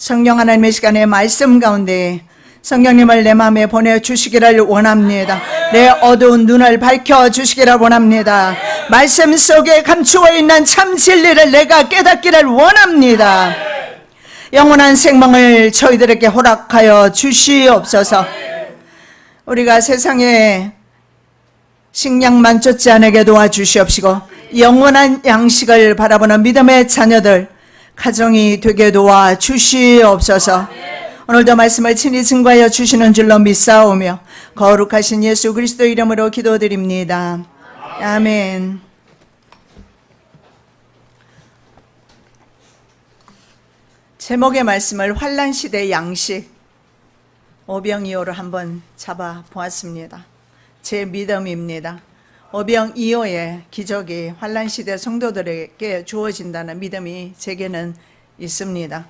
성령 하나님의 시간에 말씀 가운데 성령님을 내 마음에 보내주시기를 원합니다. 내 어두운 눈을 밝혀주시기를 원합니다. 말씀 속에 감추어 있는 참 진리를 내가 깨닫기를 원합니다. 영원한 생명을 저희들에게 허락하여 주시옵소서. 우리가 세상에 식량만 쫓지 않게 도와주시옵시고 영원한 양식을 바라보는 믿음의 자녀들 가정이 되게 도와주시옵소서. 오늘도 말씀을 친히 증거하여 주시는 줄로 믿사오며 거룩하신 예수 그리스도 이름으로 기도드립니다. 아멘. 제목의 말씀을 환난시대 양식 오병이어로 한번 잡아보았습니다. 제 믿음입니다. 오병이어의 기적이 환난시대 성도들에게 주어진다는 믿음이 제게는 있습니다.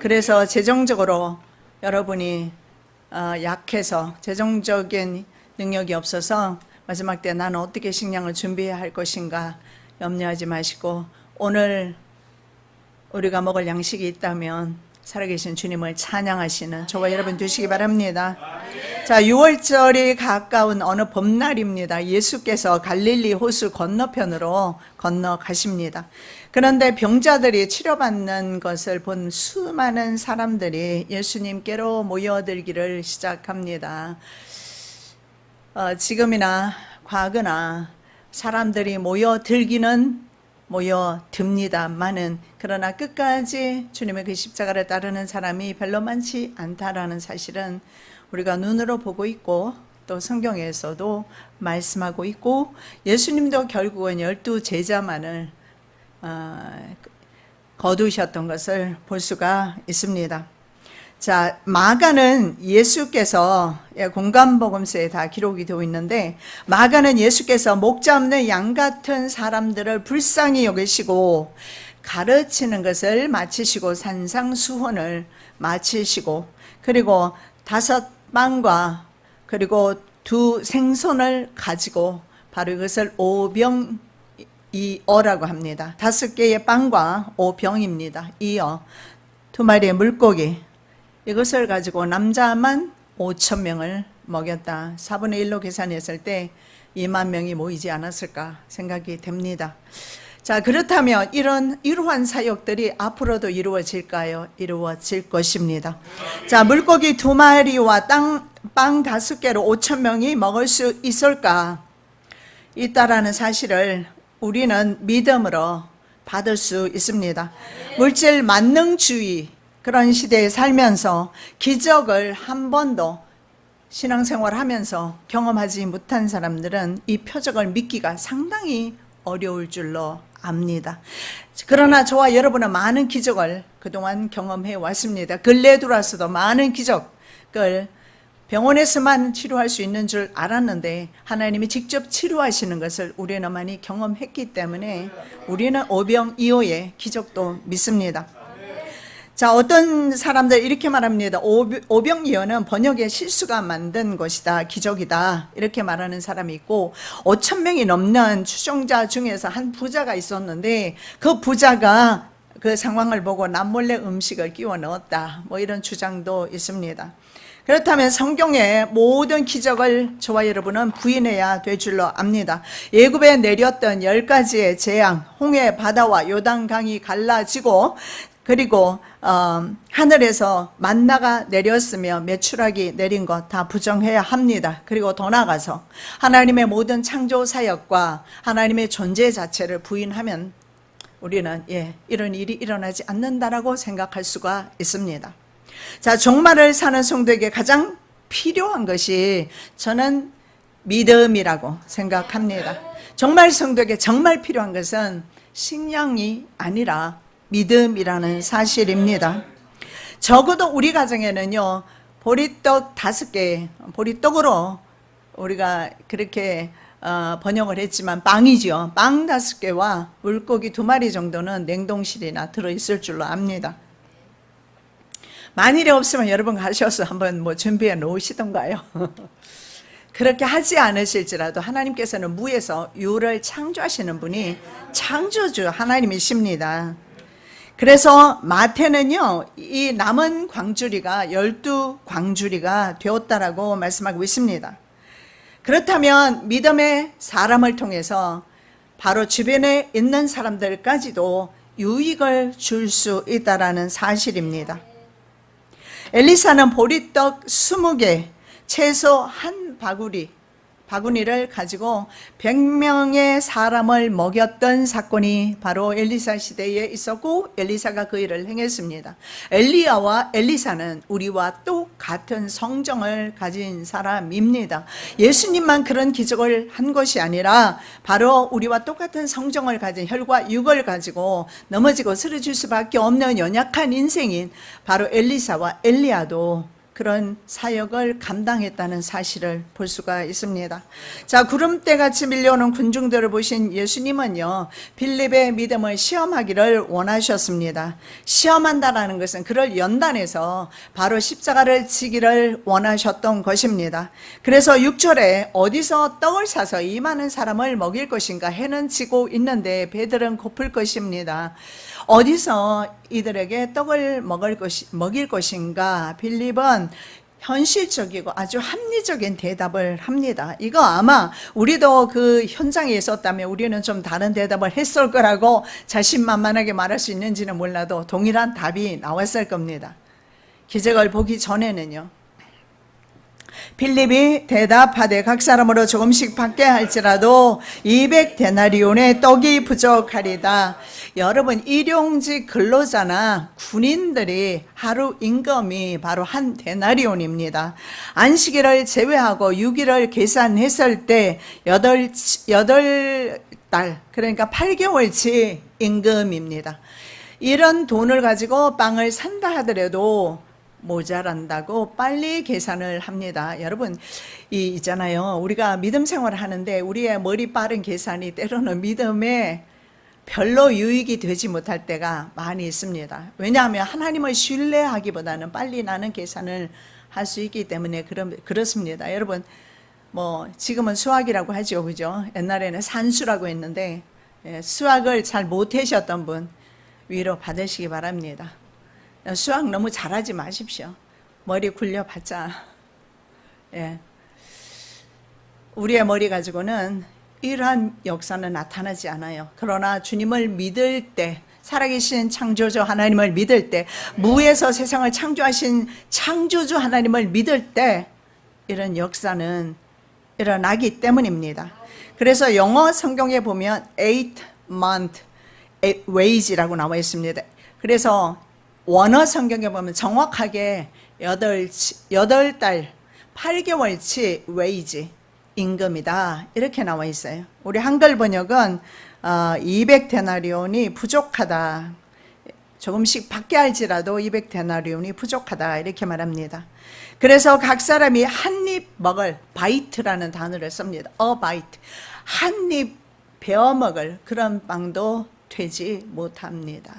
그래서 재정적으로 여러분이 약해서 재정적인 능력이 없어서 마지막 때 나는 어떻게 식량을 준비해야 할 것인가 염려하지 마시고 오늘 우리가 먹을 양식이 있다면 살아계신 주님을 찬양하시는 저와 여러분 되시기 바랍니다. 자, 6월절이 가까운 어느 봄날입니다. 예수께서 갈릴리 호수 건너편으로 건너가십니다. 그런데 병자들이 치료받는 것을 본 수많은 사람들이 예수님께로 모여들기를 시작합니다. 지금이나 과거나 사람들이 모여들기는 모여듭니다만은 그러나 끝까지 주님의 그 십자가를 따르는 사람이 별로 많지 않다라는 사실은 우리가 눈으로 보고 있고 또 성경에서도 말씀하고 있고 예수님도 결국은 12제자만을 거두셨던 것을 볼 수가 있습니다. 자, 마가는 예수께서 공간복음서에 다 기록이 되어 있는데 마가는 예수께서 목자 없는 양 같은 사람들을 불쌍히 여기시고 가르치는 것을 마치시고 산상수훈을 마치시고 그리고 5빵과 그리고 2 생선을 가지고 바로 이것을 오병이어라고 합니다. 5개의 빵과 5병입니다. 이어 2마리의 물고기 이것을 가지고 남자만 5,000명을 먹였다. 4분의 1로 계산했을 때 2만 명이 모이지 않았을까 생각이 됩니다. 자, 그렇다면 이러한 사역들이 앞으로도 이루어질까요? 이루어질 것입니다. 자, 물고기 2마리와 빵 5개로 5,000명이 먹을 수 있을까? 있다라는 사실을 우리는 믿음으로 받을 수 있습니다. 물질 만능주의 그런 시대에 살면서 기적을 한 번도 신앙생활 하면서 경험하지 못한 사람들은 이 표적을 믿기가 상당히 어려울 줄로 압니다. 그러나 저와 여러분은 많은 기적을 그동안 경험해 왔습니다. 근래에 들어와서도 많은 기적을 병원에서만 치료할 수 있는 줄 알았는데 하나님이 직접 치료하시는 것을 우리는 많이 경험했기 때문에 우리는 오병이어의 기적도 믿습니다. 자, 어떤 사람들 이렇게 말합니다. 오병이어는 번역의 실수가 만든 것이다, 기적이다 이렇게 말하는 사람이 있고 5,000명이 넘는 추종자 중에서 한 부자가 있었는데 그 부자가 그 상황을 보고 남몰래 음식을 끼워 넣었다 이런 주장도 있습니다. 그렇다면 성경의 모든 기적을 저와 여러분은 부인해야 될 줄로 압니다. 애굽에 내렸던 10가지의 재앙, 홍해 바다와 요단강이 갈라지고 그리고 하늘에서 만나가 내렸으며 메추라기 내린 것 다 부정해야 합니다. 그리고 더 나아가서 하나님의 모든 창조 사역과 하나님의 존재 자체를 부인하면 우리는 이런 일이 일어나지 않는다라고 생각할 수가 있습니다. 자, 종말을 사는 성도에게 가장 필요한 것이 저는 믿음이라고 생각합니다. 종말 성도에게 정말 필요한 것은 식량이 아니라 믿음이라는 사실입니다. 적어도 우리 가정에는요, 보리떡 5개, 보리떡으로 우리가 그렇게 번역을 했지만 빵이죠. 빵 5개와 물고기 2마리 정도는 냉동실이나 들어있을 줄로 압니다. 만일에 없으면 여러분 가셔서 한번 준비해 놓으시던가요? 그렇게 하지 않으실지라도 하나님께서는 무에서 유를 창조하시는 분이 창조주 하나님이십니다. 그래서 마태는요, 이 남은 광주리가 12광주리가 되었다라고 말씀하고 있습니다. 그렇다면 믿음의 사람을 통해서 바로 주변에 있는 사람들까지도 유익을 줄 수 있다라는 사실입니다. 엘리사는 보리떡 20개, 채소 한 바구니를 가지고 100명의 사람을 먹였던 사건이 바로 엘리사 시대에 있었고 엘리사가 그 일을 행했습니다. 엘리야와 엘리사는 우리와 똑같은 성정을 가진 사람입니다. 예수님만 그런 기적을 한 것이 아니라 바로 우리와 똑같은 성정을 가진 혈과 육을 가지고 넘어지고 쓰러질 수밖에 없는 연약한 인생인 바로 엘리사와 엘리야도 그런 사역을 감당했다는 사실을 볼 수가 있습니다. 자, 구름대같이 밀려오는 군중들을 보신 예수님은요, 빌립의 믿음을 시험하기를 원하셨습니다. 시험한다라는 것은 그를 연단해서 바로 십자가를 지기를 원하셨던 것입니다. 그래서 6절에 어디서 떡을 사서 이 많은 사람을 먹일 것인가, 해는 지고 있는데 배들은 고플 것입니다. 어디서 이들에게 떡을 먹일 것인가? 빌립은 현실적이고 아주 합리적인 대답을 합니다. 이거 아마 우리도 그 현장에 있었다면 우리는 좀 다른 대답을 했을 거라고 자신만만하게 말할 수 있는지는 몰라도 동일한 답이 나왔을 겁니다. 기적을 보기 전에는요, 빌립이 대답하되 각 사람으로 조금씩 받게 할지라도 200데나리온의 떡이 부족하리다. 여러분, 일용직 근로자나 군인들이 하루 임금이 바로 한 데나리온입니다. 안식일을 제외하고 6일을 계산했을 때 8달, 그러니까 8개월치 임금입니다. 이런 돈을 가지고 빵을 산다 하더라도 모자란다고 빨리 계산을 합니다. 여러분, 있잖아요. 우리가 믿음 생활을 하는데 우리의 머리 빠른 계산이 때로는 믿음에 별로 유익이 되지 못할 때가 많이 있습니다. 왜냐하면 하나님을 신뢰하기보다는 빨리 나는 계산을 할 수 있기 때문에 그렇습니다. 여러분, 지금은 수학이라고 하죠, 그죠? 옛날에는 산수라고 했는데 수학을 잘 못하셨던 분 위로 받으시기 바랍니다. 수학 너무 잘하지 마십시오. 머리 굴려봤자 우리의 머리 가지고는 이러한 역사는 나타나지 않아요. 그러나 주님을 믿을 때, 살아계신 창조주 하나님을 믿을 때, 무에서 세상을 창조하신 창조주 하나님을 믿을 때 이런 역사는 일어나기 때문입니다. 그래서 영어 성경에 보면 8month wage라고 나와 있습니다. 그래서 원어 성경에 보면 정확하게 8달 8개월치 웨이지, 임금이다, 이렇게 나와 있어요. 우리 한글 번역은 200데나리온이 부족하다, 조금씩 받게 할지라도 200데나리온이 부족하다, 이렇게 말합니다. 그래서 각 사람이 한 입 먹을, 바이트라는 단어를 씁니다. 바이트, 한 입 베어 먹을 그런 빵도 되지 못합니다.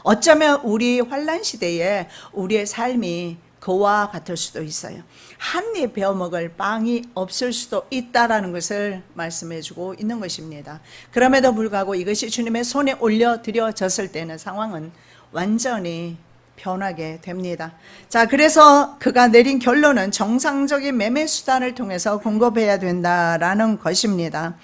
어쩌면 우리 환난 시대에 우리의 삶이 그와 같을 수도 있어요. 한 입 베어 먹을 빵이 없을 수도 있다라는 것을 말씀해주고 있는 것입니다. 그럼에도 불구하고 이것이 주님의 손에 올려드려졌을 때는 상황은 완전히 변하게 됩니다. 자, 그래서 그가 내린 결론은 정상적인 매매 수단을 통해서 공급해야 된다라는 것입니다.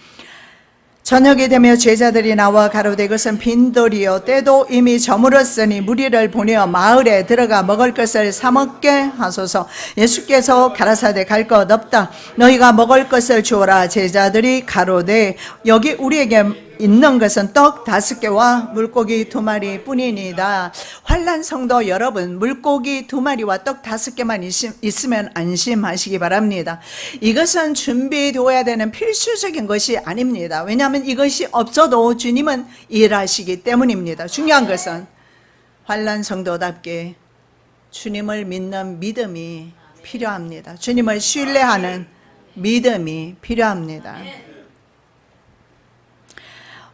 저녁이 되며 제자들이 나와 가로되 이것은 빈돌이요 때도 이미 저물었으니 무리를 보내어 마을에 들어가 먹을 것을 사 먹게 하소서. 예수께서 가라사대 갈 것 없다, 너희가 먹을 것을 주어라. 제자들이 가로되 여기 우리에게 있는 것은 떡 5개와 물고기 2마리 뿐이니이다. 환난 성도 여러분, 물고기 2마리와 떡 5개만 있으면 안심하시기 바랍니다. 이것은 준비되어야 되는 필수적인 것이 아닙니다. 왜냐하면 이것이 없어도 주님은 일하시기 때문입니다. 중요한 것은 환난 성도답게 주님을 믿는 믿음이 필요합니다. 주님을 신뢰하는 믿음이 필요합니다.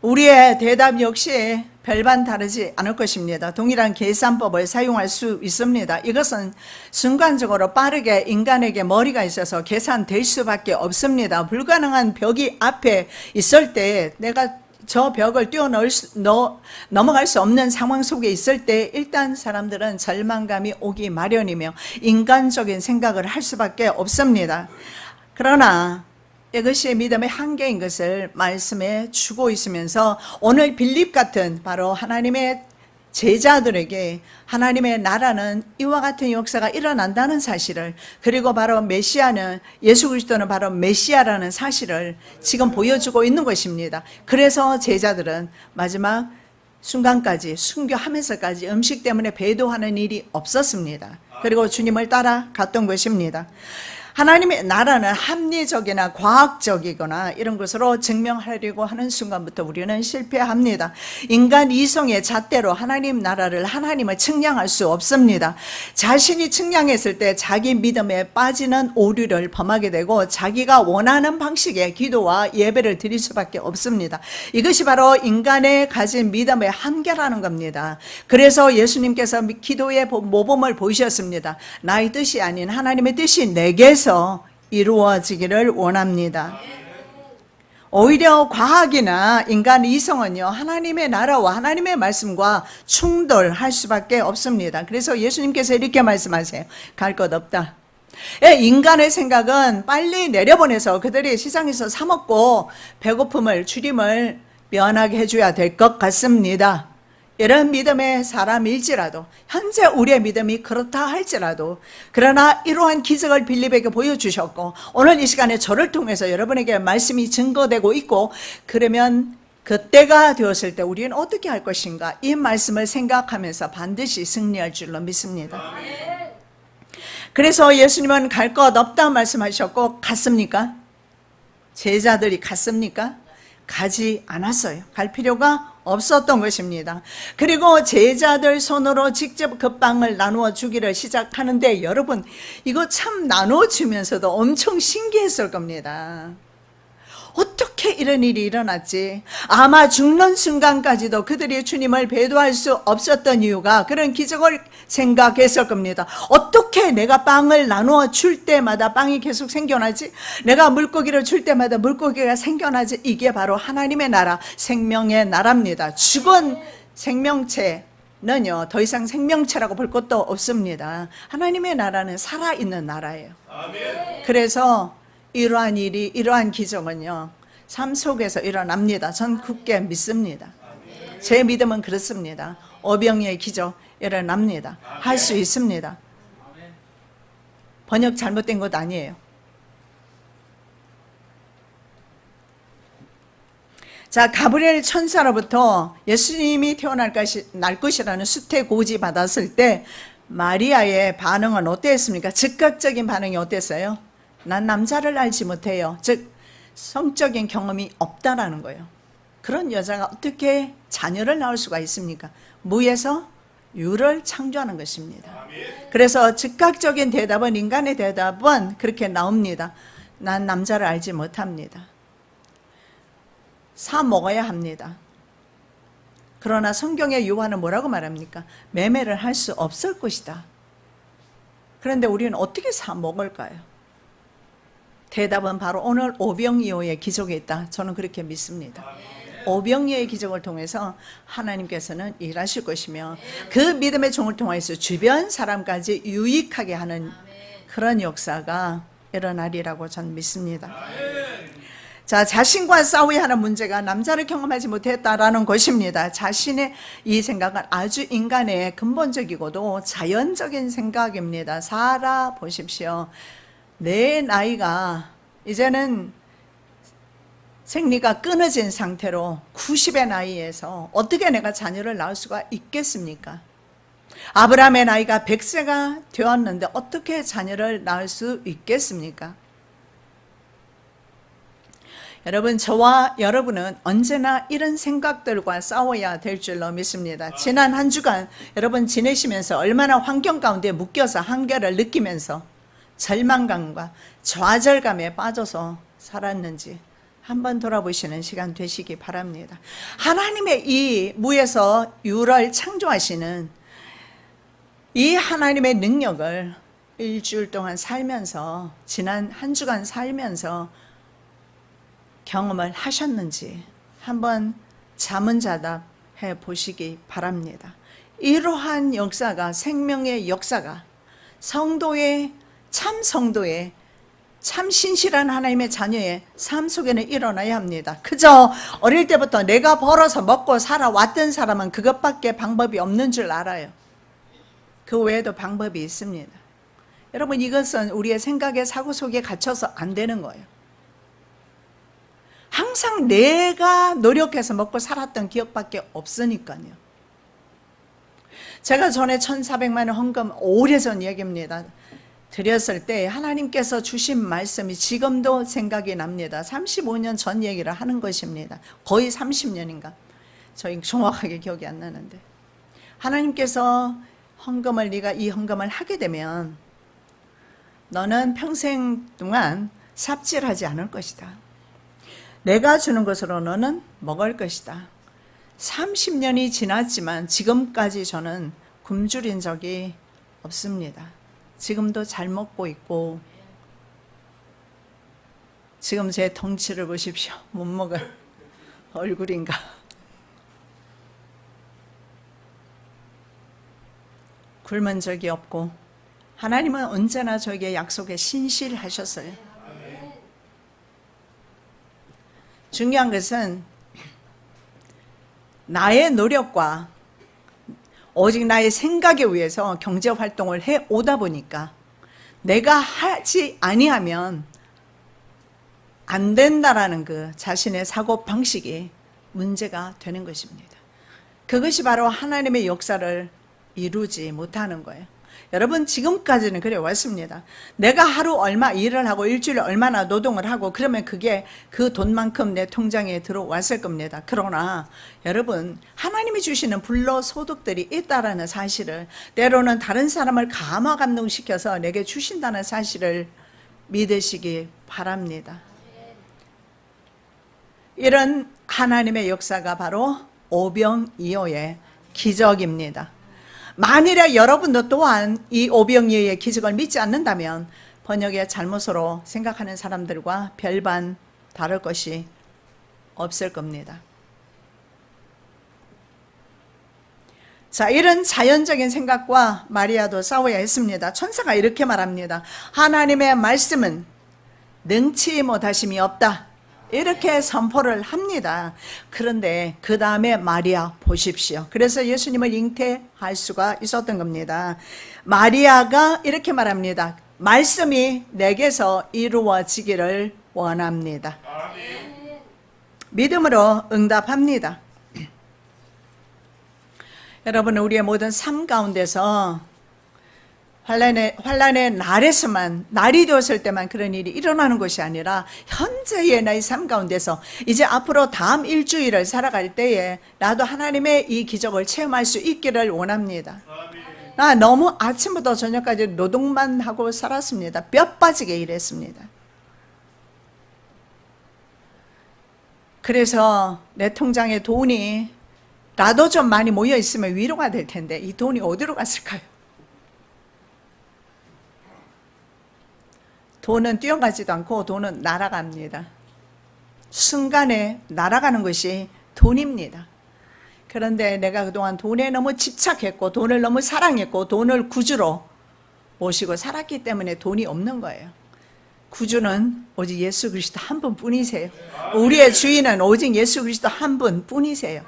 우리의 대답 역시 별반 다르지 않을 것입니다. 동일한 계산법을 사용할 수 있습니다. 이것은 순간적으로 빠르게 인간에게 머리가 있어서 계산될 수밖에 없습니다. 불가능한 벽이 앞에 있을 때 내가 저 벽을 넘어갈 수 없는 상황 속에 있을 때 일단 사람들은 절망감이 오기 마련이며 인간적인 생각을 할 수밖에 없습니다. 그러나 이것이 믿음의 한계인 것을 말씀해 주고 있으면서 오늘 빌립 같은 바로 하나님의 제자들에게 하나님의 나라는 이와 같은 역사가 일어난다는 사실을, 그리고 바로 메시아는, 예수 그리스도는 바로 메시아라는 사실을 지금 보여주고 있는 것입니다. 그래서 제자들은 마지막 순간까지, 순교하면서까지 음식 때문에 배도하는 일이 없었습니다. 그리고 주님을 따라갔던 것입니다. 하나님의 나라는 합리적이나 과학적이거나 이런 것으로 증명하려고 하는 순간부터 우리는 실패합니다. 인간 이성의 잣대로 하나님 나라를, 하나님을 측량할 수 없습니다. 자신이 측량했을 때 자기 믿음에 빠지는 오류를 범하게 되고 자기가 원하는 방식의 기도와 예배를 드릴 수밖에 없습니다. 이것이 바로 인간의 가진 믿음의 한계라는 겁니다. 그래서 예수님께서 기도의 모범을 보이셨습니다. 나의 뜻이 아닌 하나님의 뜻이 내게서 이루어지기를 원합니다. 오히려 과학이나 인간 이성은요, 하나님의 나라와 하나님의 말씀과 충돌할 수밖에 없습니다. 그래서 예수님께서 이렇게 말씀하세요. 갈 것 없다. 인간의 생각은 빨리 내려보내서 그들이 시장에서 사 먹고 배고픔을, 주림을 면하게 해줘야 될 것 같습니다. 이런 믿음의 사람일지라도, 현재 우리의 믿음이 그렇다 할지라도, 그러나 이러한 기적을 빌립에게 보여주셨고 오늘 이 시간에 저를 통해서 여러분에게 말씀이 증거되고 있고, 그러면 그때가 되었을 때 우리는 어떻게 할 것인가, 이 말씀을 생각하면서 반드시 승리할 줄로 믿습니다. 그래서 예수님은 갈 것 없다 말씀하셨고, 갔습니까? 제자들이 갔습니까? 가지 않았어요. 갈 필요가 없었던 것입니다. 그리고 제자들 손으로 직접 그 빵을 나누어 주기를 시작하는데, 여러분 이거 참 나누어 주면서도 엄청 신기했을 겁니다. 어떻게 이런 일이 일어났지? 아마 죽는 순간까지도 그들이 주님을 배도할 수 없었던 이유가 그런 기적을 생각했을 겁니다. 어떻게 내가 빵을 나누어 줄 때마다 빵이 계속 생겨나지? 내가 물고기를 줄 때마다 물고기가 생겨나지? 이게 바로 하나님의 나라, 생명의 나라입니다. 죽은 생명체는요, 더 이상 생명체라고 볼 것도 없습니다. 하나님의 나라는 살아있는 나라예요. 그래서 이러한 일이, 이러한 기적은요, 삶 속에서 일어납니다. 전 굳게 믿습니다. 제 믿음은 그렇습니다. 오병이의 기적 일어납니다. 할 수 있습니다. 번역 잘못된 것 아니에요. 자, 가브리엘 천사로부터 예수님이 태어날 것이라는 수태고지 받았을 때 마리아의 반응은 어땠습니까? 즉각적인 반응이 어땠어요? 난 남자를 알지 못해요. 즉 성적인 경험이 없다라는 거예요. 그런 여자가 어떻게 자녀를 낳을 수가 있습니까? 무에서 유를 창조하는 것입니다. 그래서 즉각적인 대답은, 인간의 대답은 그렇게 나옵니다. 난 남자를 알지 못합니다. 사 먹어야 합니다. 그러나 성경의 요한은 뭐라고 말합니까? 매매를 할 수 없을 것이다. 그런데 우리는 어떻게 사 먹을까요? 대답은 바로 오늘 오병이어의 기적에 있다. 저는 그렇게 믿습니다. 오병이어의 기적을 통해서 하나님께서는 일하실 것이며 그 믿음의 종을 통해서 주변 사람까지 유익하게 하는 그런 역사가 일어나리라고 저는 믿습니다. 자, 자신과 싸워야 하는 문제가 남자를 경험하지 못했다라는 것입니다. 자신의 이 생각은 아주 인간의 근본적이고도 자연적인 생각입니다. 살아보십시오. 내 나이가 이제는 생리가 끊어진 상태로 90의 나이에서 어떻게 내가 자녀를 낳을 수가 있겠습니까? 아브라함의 나이가 100세가 되었는데 어떻게 자녀를 낳을 수 있겠습니까? 여러분, 저와 여러분은 언제나 이런 생각들과 싸워야 될 줄로 믿습니다. 지난 한 주간 여러분 지내시면서 얼마나 환경 가운데 묶여서 한계를 느끼면서 절망감과 좌절감에 빠져서 살았는지 한번 돌아보시는 시간 되시기 바랍니다. 하나님의 이 무에서 유를 창조하시는 이 하나님의 능력을 일주일 동안 살면서, 지난 한 주간 살면서 경험을 하셨는지 한번 자문자답해 보시기 바랍니다. 이러한 역사가, 생명의 역사가 성도의, 참 성도의, 참 신실한 하나님의 자녀의 삶 속에는 일어나야 합니다. 그저 어릴 때부터 내가 벌어서 먹고 살아왔던 사람은 그것밖에 방법이 없는 줄 알아요. 그 외에도 방법이 있습니다. 여러분, 이것은 우리의 생각의 사고 속에 갇혀서 안 되는 거예요. 항상 내가 노력해서 먹고 살았던 기억밖에 없으니까요. 제가 전에 1,400만 원 헌금 오래전 얘기입니다. 드렸을 때 하나님께서 주신 말씀이 지금도 생각이 납니다. 35년 전 얘기를 하는 것입니다. 거의 30년인가. 저희 정확하게 기억이 안 나는데. 하나님께서 네가 이 헌금을 하게 되면 너는 평생 동안 삽질하지 않을 것이다. 내가 주는 것으로 너는 먹을 것이다. 30년이 지났지만 지금까지 저는 굶주린 적이 없습니다. 지금도 잘 먹고 있고, 지금 제 덩치를 보십시오. 못 먹을 얼굴인가. 굶은 적이 없고, 하나님은 언제나 저에게 약속에 신실하셨어요. 중요한 것은 나의 노력과 오직 나의 생각에 의해서 경제활동을 해오다 보니까 내가 하지 아니하면 안 된다라는 그 자신의 사고방식이 문제가 되는 것입니다. 그것이 바로 하나님의 역사를 이루지 못하는 거예요. 여러분, 지금까지는 그래 왔습니다. 내가 하루 얼마 일을 하고 일주일에 얼마나 노동을 하고 그러면 그게 그 돈만큼 내 통장에 들어왔을 겁니다. 그러나 여러분, 하나님이 주시는 불로소득들이 있다라는 사실을, 때로는 다른 사람을 감화감동시켜서 내게 주신다는 사실을 믿으시기 바랍니다. 이런 하나님의 역사가 바로 오병이어의 기적입니다. 만일에 여러분도 또한 이 오병이어의 기적을 믿지 않는다면 번역의 잘못으로 생각하는 사람들과 별반 다를 것이 없을 겁니다. 자, 이런 자연적인 생각과 마리아도 싸워야 했습니다. 천사가 이렇게 말합니다. 하나님의 말씀은 능치 못하심이 없다. 이렇게 선포를 합니다. 그런데 그 다음에 마리아 보십시오. 그래서 예수님을 잉태할 수가 있었던 겁니다. 마리아가 이렇게 말합니다. 말씀이 내게서 이루어지기를 원합니다. 믿음으로 응답합니다. 여러분, 우리의 모든 삶 가운데서 환란의 날에서만, 날이 되었을 때만 그런 일이 일어나는 것이 아니라 현재의 나의 삶 가운데서 이제 앞으로 다음 일주일을 살아갈 때에 나도 하나님의 이 기적을 체험할 수 있기를 원합니다. 나 너무 아침부터 저녁까지 노동만 하고 살았습니다. 뼈 빠지게 일했습니다. 그래서 내 통장에 돈이 나도 좀 많이 모여 있으면 위로가 될 텐데 이 돈이 어디로 갔을까요? 돈은 뛰어가지도 않고 돈은 날아갑니다. 순간에 날아가는 것이 돈입니다. 그런데 내가 그동안 돈에 너무 집착했고 돈을 너무 사랑했고 돈을 구주로 모시고 살았기 때문에 돈이 없는 거예요. 구주는 오직 예수 그리스도 한 분뿐이세요. 우리의 주인은 오직 예수 그리스도 한 분뿐이세요.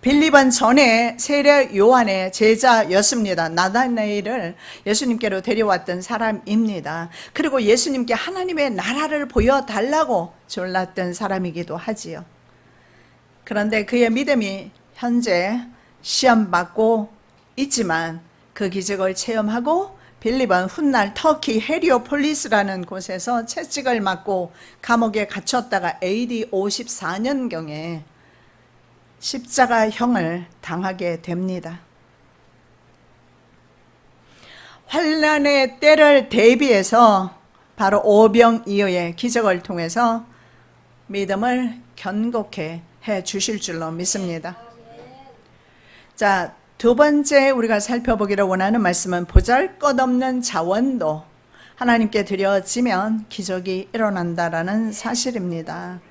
빌립은 전에 세례 요한의 제자였습니다. 나다나엘을 예수님께로 데려왔던 사람입니다. 그리고 예수님께 하나님의 나라를 보여달라고 졸랐던 사람이기도 하지요. 그런데 그의 믿음이 현재 시험받고 있지만 그 기적을 체험하고 빌립은 훗날 터키 헤리오폴리스라는 곳에서 채찍을 맞고 감옥에 갇혔다가 AD 54년경에 십자가형을 당하게 됩니다. 환난의 때를 대비해서 바로 오병이어의 기적을 통해서 믿음을 견고케 해 주실 줄로 믿습니다. 자, 두 번째 우리가 살펴보기를 원하는 말씀은 보잘것없는 자원도 하나님께 드려지면 기적이 일어난다라는 사실입니다.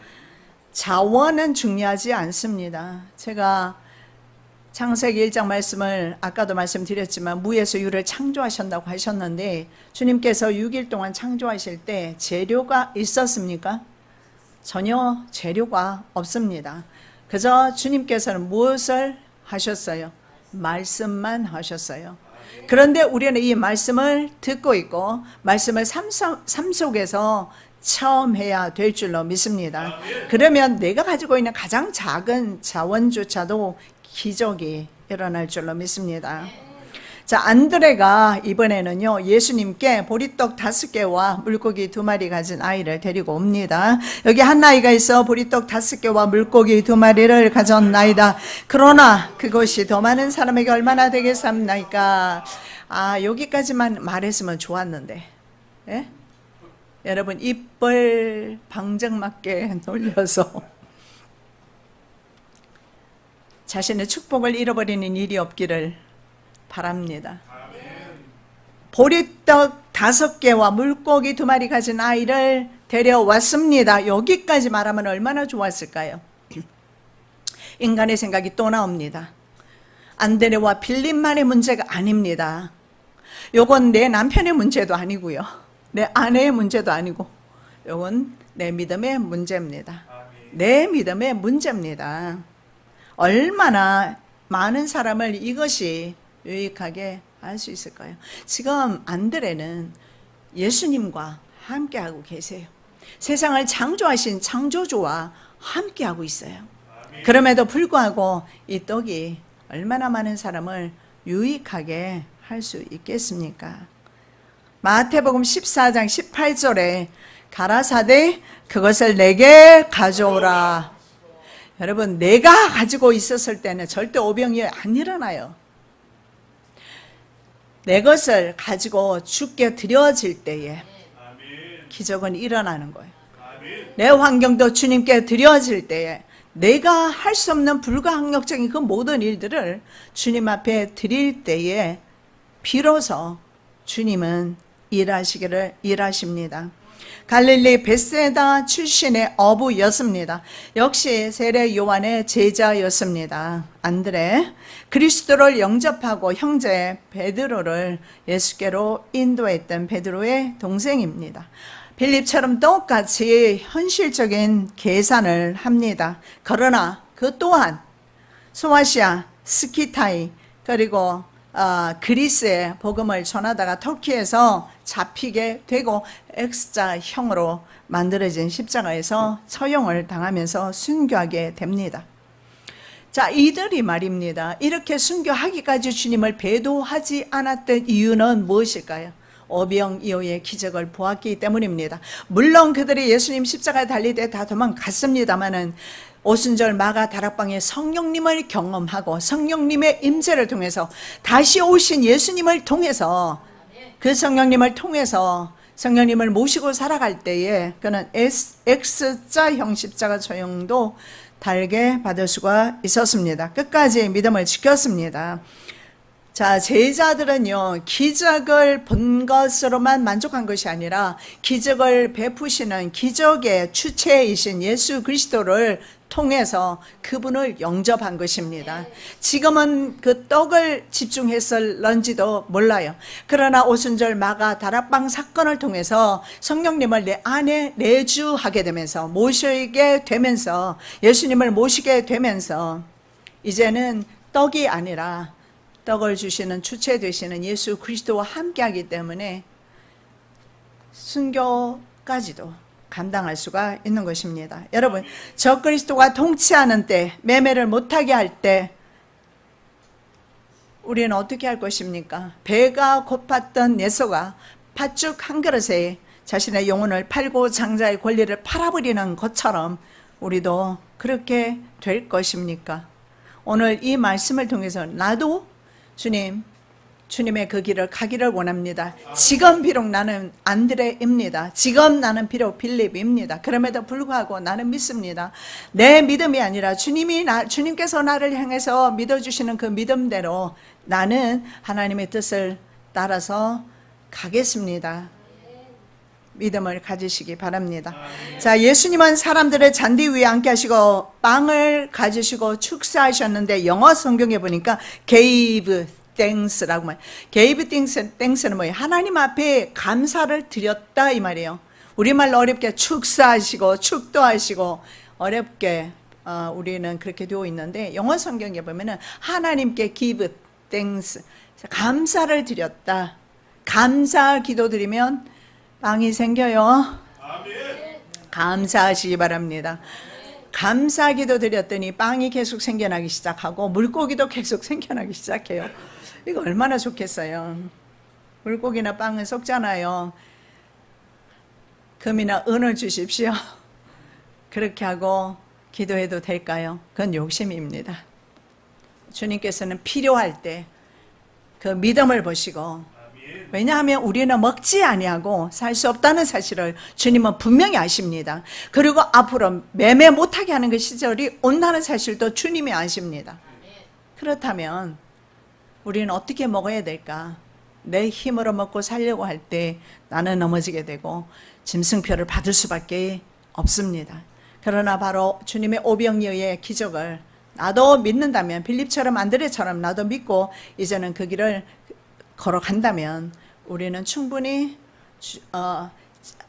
자원은 중요하지 않습니다. 제가 창세기 1장 말씀을 아까도 말씀드렸지만 무에서 유를 창조하신다고 하셨는데 주님께서 6일 동안 창조하실 때 재료가 있었습니까? 전혀 재료가 없습니다. 그저 주님께서는 무엇을 하셨어요? 말씀만 하셨어요. 그런데 우리는 이 말씀을 듣고 있고 말씀을 삶 속에서 체험해야 될 줄로 믿습니다. 그러면 내가 가지고 있는 가장 작은 자원조차도 기적이 일어날 줄로 믿습니다. 자, 안드레가 이번에는요 예수님께 보리떡 5개와 물고기 2마리 가진 아이를 데리고 옵니다. 여기 한 아이가 있어 보리떡 5개와 물고기 2마리를 가졌나이다. 그러나 그것이 더 많은 사람에게 얼마나 되겠습니까? 여기까지만 말했으면 좋았는데, 예? 여러분 입을 방정맞게 놀려서 자신의 축복을 잃어버리는 일이 없기를 바랍니다. 보리떡 5개와 물고기 2마리 가진 아이를 데려왔습니다. 여기까지 말하면 얼마나 좋았을까요? 인간의 생각이 또 나옵니다. 안드레와 빌립만의 문제가 아닙니다. 요건 내 남편의 문제도 아니고요, 내 아내의 문제도 아니고, 요건 내 믿음의 문제입니다. 내 믿음의 문제입니다. 얼마나 많은 사람을 이것이 유익하게 할 수 있을까요? 지금 안드레는 예수님과 함께하고 계세요. 세상을 창조하신 창조주와 함께하고 있어요. 그럼에도 불구하고 이 떡이 얼마나 많은 사람을 유익하게 할 수 있겠습니까? 마태복음 14장 18절에 가라사대 그것을 내게 가져오라. 여러분, 내가 가지고 있었을 때는 절대 오병이 안 일어나요. 내 것을 가지고 주께 드려질 때에 기적은 일어나는 거예요. 내 환경도 주님께 드려질 때에 내가 할 수 없는 불가항력적인 그 모든 일들을 주님 앞에 드릴 때에 비로소 주님은 일하십니다. 갈릴리 벳세다 출신의 어부였습니다. 역시 세례 요한의 제자였습니다. 안드레, 그리스도를 영접하고 형제 베드로를 예수께로 인도했던 베드로의 동생입니다. 빌립처럼 똑같이 현실적인 계산을 합니다. 그러나 그 또한 소아시아, 스키타이, 그리고 그리스에 복음을 전하다가 터키에서 잡히게 되고 X자형으로 만들어진 십자가에서 처형을 당하면서 순교하게 됩니다. 자, 이들이 말입니다. 이렇게 순교하기까지 주님을 배도하지 않았던 이유는 무엇일까요? 오병이어의 기적을 보았기 때문입니다. 물론 그들이 예수님 십자가에 달릴 때 다 도망갔습니다마는 오순절 마가 다락방에 성령님을 경험하고 성령님의 임재를 통해서 다시 오신 예수님을 통해서 그 성령님을 통해서 성령님을 모시고 살아갈 때에 그는 X자형 십자가 처형도 달게 받을 수가 있었습니다. 끝까지 믿음을 지켰습니다. 자, 제자들은요, 기적을 본 것으로만 만족한 것이 아니라 기적을 베푸시는 기적의 주체이신 예수 그리스도를 통해서 그분을 영접한 것입니다. 지금은 그 떡을 집중했을런지도 몰라요. 그러나 오순절 마가 다락방 사건을 통해서 성령님을 내 안에 내주하게 되면서 모시게 되면서 예수님을 모시게 되면서 이제는 떡이 아니라 떡을 주시는 주체 되시는 예수 그리스도와 함께하기 때문에 순교까지도 감당할 수가 있는 것입니다. 여러분, 저 그리스도가 통치하는 때, 매매를 못하게 할 때 우리는 어떻게 할 것입니까? 배가 고팠던 예수가 팥죽 한 그릇에 자신의 영혼을 팔고 장자의 권리를 팔아버리는 것처럼 우리도 그렇게 될 것입니까? 오늘 이 말씀을 통해서 나도 주님의 그 길을 가기를 원합니다. 지금 비록 나는 안드레입니다. 지금 나는 비록 빌립입니다. 그럼에도 불구하고 나는 믿습니다. 내 믿음이 아니라 주님께서 나를 향해서 믿어주시는 그 믿음대로 나는 하나님의 뜻을 따라서 가겠습니다. 믿음을 가지시기 바랍니다. 자, 예수님은 사람들을 잔디 위에 앉게 하시고 빵을 가지시고 축사하셨는데 영어 성경에 보니까 gave thanks라고 말. gave thanks는 뭐예요? 하나님 앞에 감사를 드렸다 이 말이에요. 우리말로 어렵게 축사하시고 축도하시고 어렵게 우리는 그렇게 되어 있는데 영어 성경에 보면은 하나님께 give thanks, 감사를 드렸다. 감사 기도 드리면 빵이 생겨요. 감사하시기 바랍니다. 감사 기도 드렸더니 빵이 계속 생겨나기 시작하고 물고기도 계속 생겨나기 시작해요. 이거 얼마나 좋겠어요. 물고기나 빵은 썩잖아요. 금이나 은을 주십시오. 그렇게 하고 기도해도 될까요? 그건 욕심입니다. 주님께서는 필요할 때 그 믿음을 보시고, 왜냐하면 우리는 먹지 아니하고 살 수 없다는 사실을 주님은 분명히 아십니다. 그리고 앞으로 매매 못하게 하는 그 시절이 온다는 사실도 주님이 아십니다. 그렇다면 우리는 어떻게 먹어야 될까? 내 힘으로 먹고 살려고 할 때 나는 넘어지게 되고 짐승표를 받을 수밖에 없습니다. 그러나 바로 주님의 오병이어의 기적을 나도 믿는다면, 빌립처럼 안드레처럼 나도 믿고 이제는 그 길을 걸어간다면 우리는 충분히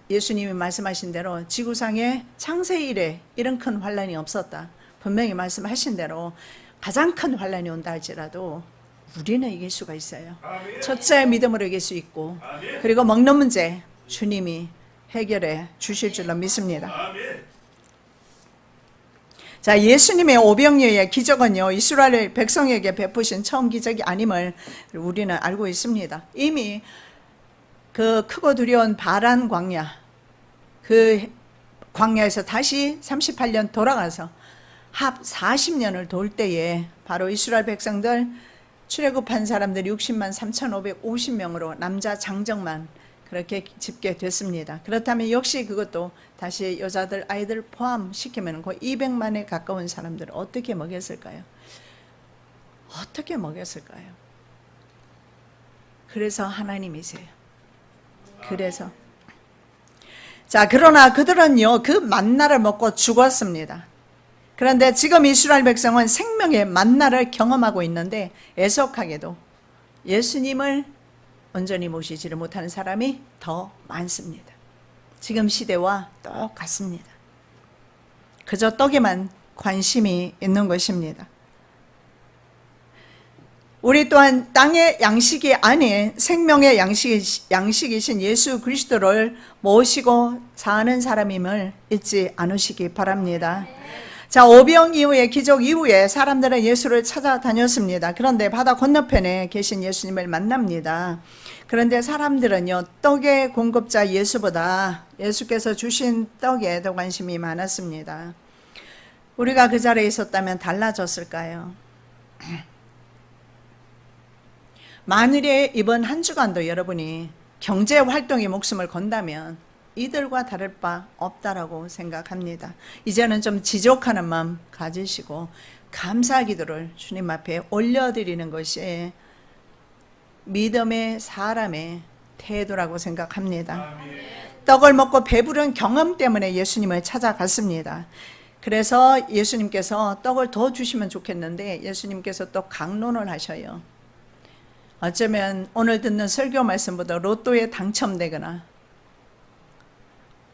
예수님이 말씀하신 대로 지구상에 창세 이래 이런 큰 환란이 없었다. 분명히 말씀하신 대로 가장 큰 환란이 온다 할지라도 우리는 이길 수가 있어요. 첫째 믿음으로 이길 수 있고, 그리고 먹는 문제 주님이 해결해 주실 줄로 믿습니다. 자, 예수님의 오병이어의 기적은요, 이스라엘 백성에게 베푸신 처음 기적이 아님을 우리는 알고 있습니다. 이미 그 크고 두려운 바란 광야, 그 광야에서 다시 38년 돌아가서 합 40년을 돌 때에 바로 이스라엘 백성들 출애굽한 사람들 60만 3,550명으로 남자 장정만 그렇게 집계됐습니다. 그렇다면 역시 그것도 다시 여자들 아이들 포함시키면 거의 200만에 가까운 사람들을 어떻게 먹였을까요? 어떻게 먹였을까요? 그래서 하나님이세요. 그래서 자, 그러나 그들은요 그 만나를 먹고 죽었습니다. 그런데 지금 이스라엘 백성은 생명의 만나를 경험하고 있는데 애석하게도 예수님을 온전히 모시지를 못하는 사람이 더 많습니다. 지금 시대와 똑같습니다. 그저 떡에만 관심이 있는 것입니다. 우리 또한 땅의 양식이 아닌 생명의 양식이신 예수 그리스도를 모시고 사는 사람임을 잊지 않으시기 바랍니다. 자, 오병 이후의 기적 이후에 사람들은 예수를 찾아다녔습니다. 그런데 바다 건너편에 계신 예수님을 만납니다. 그런데 사람들은요, 떡의 공급자 예수보다 예수께서 주신 떡에 더 관심이 많았습니다. 우리가 그 자리에 있었다면 달라졌을까요? 만일에 이번 한 주간도 여러분이 경제 활동에 목숨을 건다면 이들과 다를 바 없다라고 생각합니다. 이제는 좀 지족하는 마음 가지시고 감사 기도를 주님 앞에 올려드리는 것이 믿음의 사람의 태도라고 생각합니다. 떡을 먹고 배부른 경험 때문에 예수님을 찾아갔습니다. 그래서 예수님께서 떡을 더 주시면 좋겠는데 예수님께서 또 강론을 하셔요. 어쩌면 오늘 듣는 설교 말씀보다 로또에 당첨되거나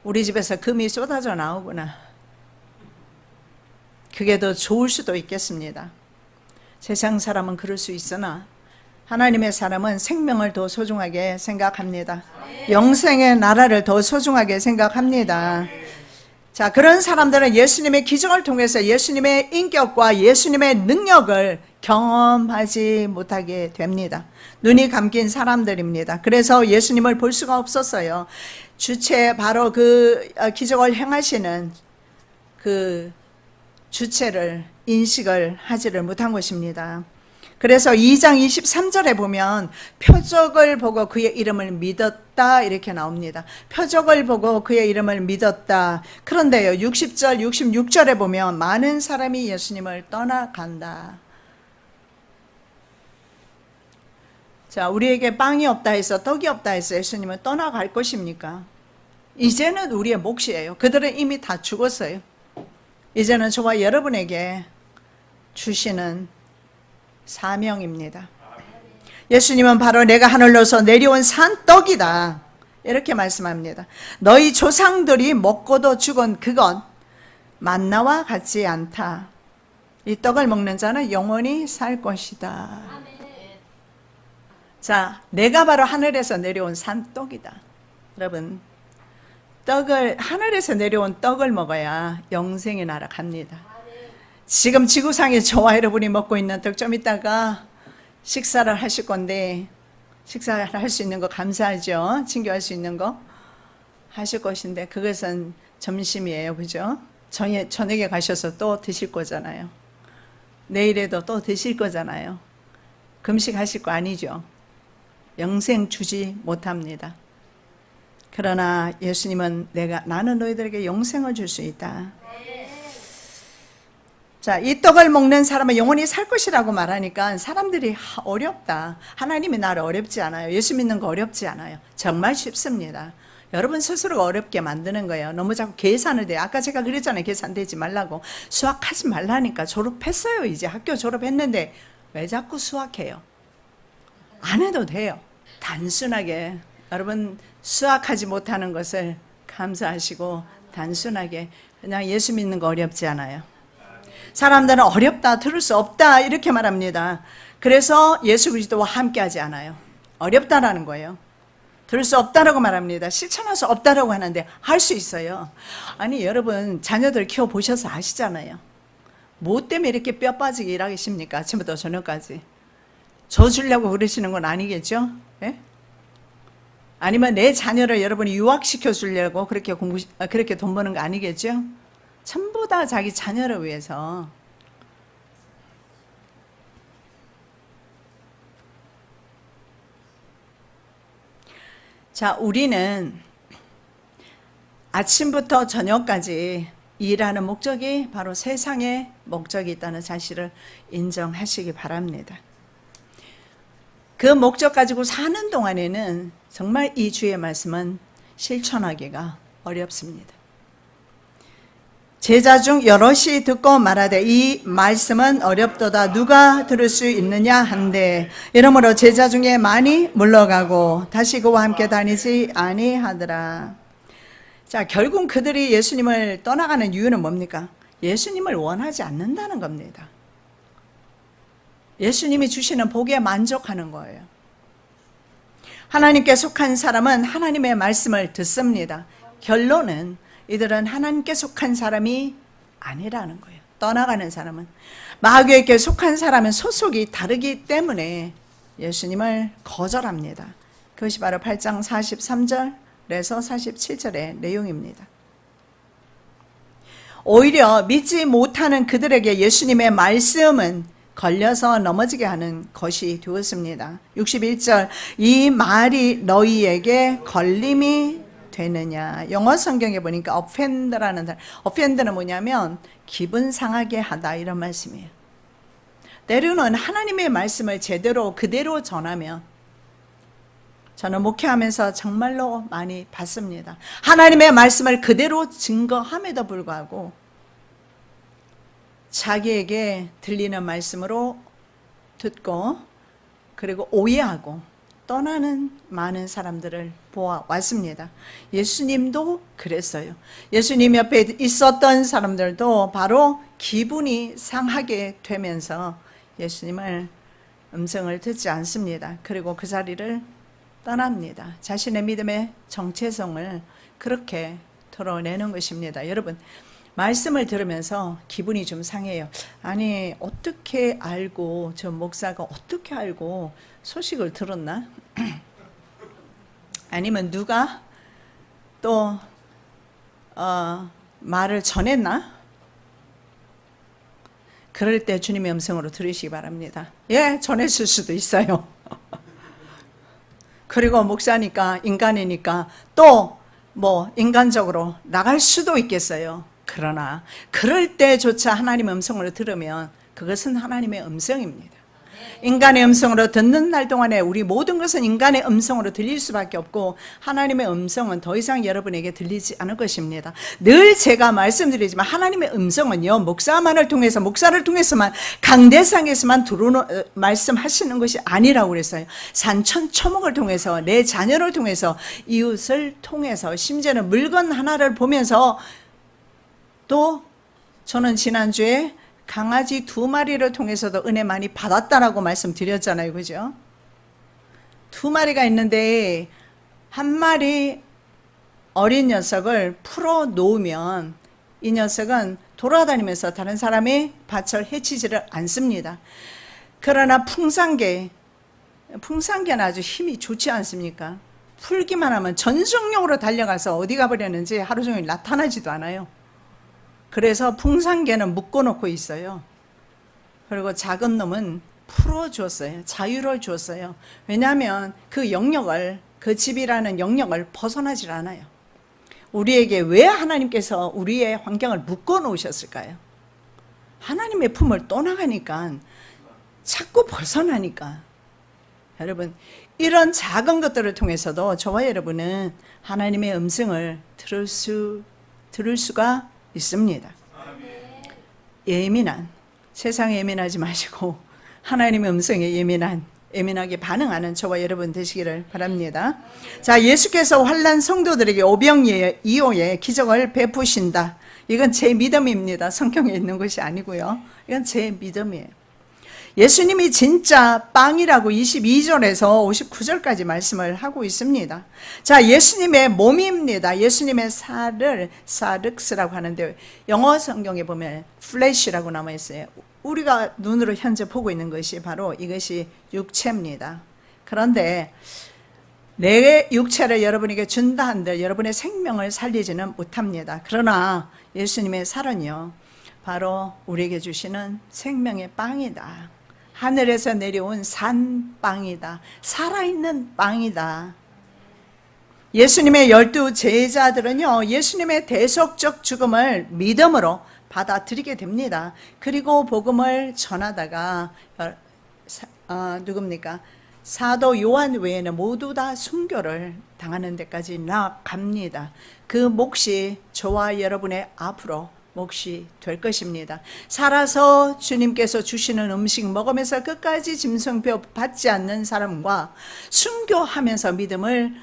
우리 집에서 금이 쏟아져 나오거나 그게 더 좋을 수도 있겠습니다. 세상 사람은 그럴 수 있으나 하나님의 사람은 생명을 더 소중하게 생각합니다. 영생의 나라를 더 소중하게 생각합니다. 자, 그런 사람들은 예수님의 기적을 통해서 예수님의 인격과 예수님의 능력을 경험하지 못하게 됩니다. 눈이 감긴 사람들입니다. 그래서 예수님을 볼 수가 없었어요. 주체, 바로 그 기적을 행하시는 그 주체를 인식을 하지를 못한 것입니다. 그래서 2장 23절에 보면 표적을 보고 그의 이름을 믿었다 이렇게 나옵니다. 표적을 보고 그의 이름을 믿었다. 그런데요, 60절, 66절에 보면 많은 사람이 예수님을 떠나간다. 자, 우리에게 빵이 없다 해서 떡이 없다 해서 예수님은 떠나갈 것입니까? 이제는 우리의 몫이에요. 그들은 이미 다 죽었어요. 이제는 저와 여러분에게 주시는 사명입니다. 예수님은 바로 내가 하늘로서 내려온 산 떡이다, 이렇게 말씀합니다. 너희 조상들이 먹고도 죽은 그것 만나와 같지 않다. 이 떡을 먹는 자는 영원히 살 것이다. 자, 내가 바로 하늘에서 내려온 산떡이다. 여러분, 하늘에서 내려온 떡을 먹어야 영생의 나라 갑니다. 지금 지구상에 저와 여러분이 먹고 있는 떡, 좀 이따가 식사를 하실 건데, 식사를 할 수 있는 거 감사하죠? 친교할 수 있는 거 하실 것인데, 그것은 점심이에요. 그죠? 저녁에 가셔서 또 드실 거잖아요. 내일에도 또 드실 거잖아요. 금식하실 거 아니죠? 영생 주지 못합니다. 그러나 예수님은 나는 너희들에게 영생을 줄 수 있다. 자, 이 떡을 먹는 사람은 영원히 살 것이라고 말하니까 사람들이 어렵다. 하나님이 나를 어렵지 않아요. 예수 믿는 거 어렵지 않아요. 정말 쉽습니다. 여러분 스스로가 어렵게 만드는 거예요. 너무 자꾸 계산을 돼요. 아까 제가 그랬잖아요. 계산되지 말라고. 수학하지 말라니까. 졸업했어요. 이제 학교 졸업했는데 왜 자꾸 수학해요? 안 해도 돼요. 단순하게 여러분 수학하지 못하는 것을 감사하시고 단순하게 그냥 예수 믿는 거 어렵지 않아요. 사람들은 어렵다, 들을 수 없다 이렇게 말합니다. 그래서 예수 그리스도와 함께하지 않아요. 어렵다라는 거예요. 들을 수 없다라고 말합니다. 실천할 수 없다라고 하는데 할 수 있어요. 아니 여러분 자녀들 키워보셔서 아시잖아요. 뭐 때문에 이렇게 뼈 빠지게 일하십니까? 아침부터 저녁까지. 저 주려고 그러시는 건 아니겠죠? 예? 아니면 내 자녀를 여러분이 유학시켜 주려고 그렇게 돈 버는 거 아니겠죠? 전부 다 자기 자녀를 위해서. 자, 우리는 아침부터 저녁까지 일하는 목적이 바로 세상의 목적이 있다는 사실을 인정하시기 바랍니다. 그 목적 가지고 사는 동안에는 정말 이 주의 말씀은 실천하기가 어렵습니다. 제자 중 여럿이 듣고 말하되 이 말씀은 어렵도다 누가 들을 수 있느냐 한데 이러므로 제자 중에 많이 물러가고 다시 그와 함께 다니지 아니하더라. 자, 결국 그들이 예수님을 떠나가는 이유는 뭡니까? 예수님을 원하지 않는다는 겁니다. 예수님이 주시는 복에 만족하는 거예요. 하나님께 속한 사람은 하나님의 말씀을 듣습니다. 결론은 이들은 하나님께 속한 사람이 아니라는 거예요. 떠나가는 사람은. 마귀에게 속한 사람은 소속이 다르기 때문에 예수님을 거절합니다. 그것이 바로 8장 43절에서 47절의 내용입니다. 오히려 믿지 못하는 그들에게 예수님의 말씀은 걸려서 넘어지게 하는 것이 되었습니다. 61절, 이 말이 너희에게 걸림이 되느냐. 영어 성경에 보니까 offend라는 단어. offend는 뭐냐면 기분 상하게 하다 이런 말씀이에요. 때로는 하나님의 말씀을 제대로 그대로 전하면, 저는 목회하면서 정말로 많이 봤습니다. 하나님의 말씀을 그대로 증거함에도 불구하고 자기에게 들리는 말씀으로 듣고 그리고 오해하고 떠나는 많은 사람들을 보아왔습니다. 예수님도 그랬어요. 예수님 옆에 있었던 사람들도 바로 기분이 상하게 되면서 예수님을 음성을 듣지 않습니다. 그리고 그 자리를 떠납니다. 자신의 믿음의 정체성을 그렇게 드러내는 것입니다. 여러분, 말씀을 들으면서 기분이 좀 상해요. 아니, 어떻게 알고, 저 목사가 어떻게 알고 소식을 들었나? 아니면 누가 또 말을 전했나? 그럴 때 주님의 음성으로 들으시기 바랍니다. 예, 전했을 수도 있어요. 그리고 목사니까, 인간이니까 또 뭐 인간적으로 나갈 수도 있겠어요. 그러나 그럴 때조차 하나님의 음성을 들으면 그것은 하나님의 음성입니다. 인간의 음성으로 듣는 날 동안에 우리 모든 것은 인간의 음성으로 들릴 수밖에 없고 하나님의 음성은 더 이상 여러분에게 들리지 않을 것입니다. 늘 제가 말씀드리지만 하나님의 음성은요, 목사를 통해서만 강대상에서만 말씀하시는 것이 아니라고 그랬어요. 산천초목을 통해서, 내 자녀를 통해서, 이웃을 통해서, 심지어는 물건 하나를 보면서, 또 저는 지난주에 강아지 2마리를 통해서도 은혜 많이 받았다라고 말씀드렸잖아요. 그죠? 2마리가 있는데 1마리 어린 녀석을 풀어 놓으면 이 녀석은 돌아다니면서 다른 사람의 밭을 해치지를 않습니다. 그러나 풍산개는 아주 힘이 좋지 않습니까? 풀기만 하면 전속력으로 달려가서 어디 가버렸는지 하루 종일 나타나지도 않아요. 그래서 풍산개는 묶어놓고 있어요. 그리고 작은 놈은 풀어줬어요. 자유를 줬어요. 왜냐하면 그 집이라는 영역을 벗어나질 않아요. 우리에게 왜 하나님께서 우리의 환경을 묶어놓으셨을까요? 하나님의 품을 떠나가니까, 자꾸 벗어나니까. 여러분, 이런 작은 것들을 통해서도 저와 여러분은 하나님의 음성을 들을 수가 있습니다. 세상에 예민하지 마시고 하나님의 음성에 예민하게 반응하는 저와 여러분 되시기를 바랍니다. 자, 예수께서 환난 성도들에게 오병이어의 기적을 베푸신다. 이건 제 믿음입니다. 성경에 있는 것이 아니고요. 이건 제 믿음이에요. 예수님이 진짜 빵이라고 22절에서 59절까지 말씀을 하고 있습니다. 자, 예수님의 몸입니다. 예수님의 살을 사륵스라고 하는데 영어 성경에 보면 flesh라고 남아 있어요. 우리가 눈으로 현재 보고 있는 것이 바로 이것이 육체입니다. 그런데 내 육체를 여러분에게 준다 한들 여러분의 생명을 살리지는 못합니다. 그러나 예수님의 살은요, 바로 우리에게 주시는 생명의 빵이다. 하늘에서 내려온 산빵이다. 살아있는 빵이다. 예수님의 12 제자들은요, 예수님의 대속적 죽음을 믿음으로 받아들이게 됩니다. 그리고 복음을 전하다가 사도 요한 외에는 모두 다 순교를 당하는 데까지 나아갑니다. 그 몫이 저와 여러분의 앞으로 몫이 될 것입니다. 살아서 주님께서 주시는 음식 먹으면서 끝까지 짐승표 받지 않는 사람과 순교하면서 믿음을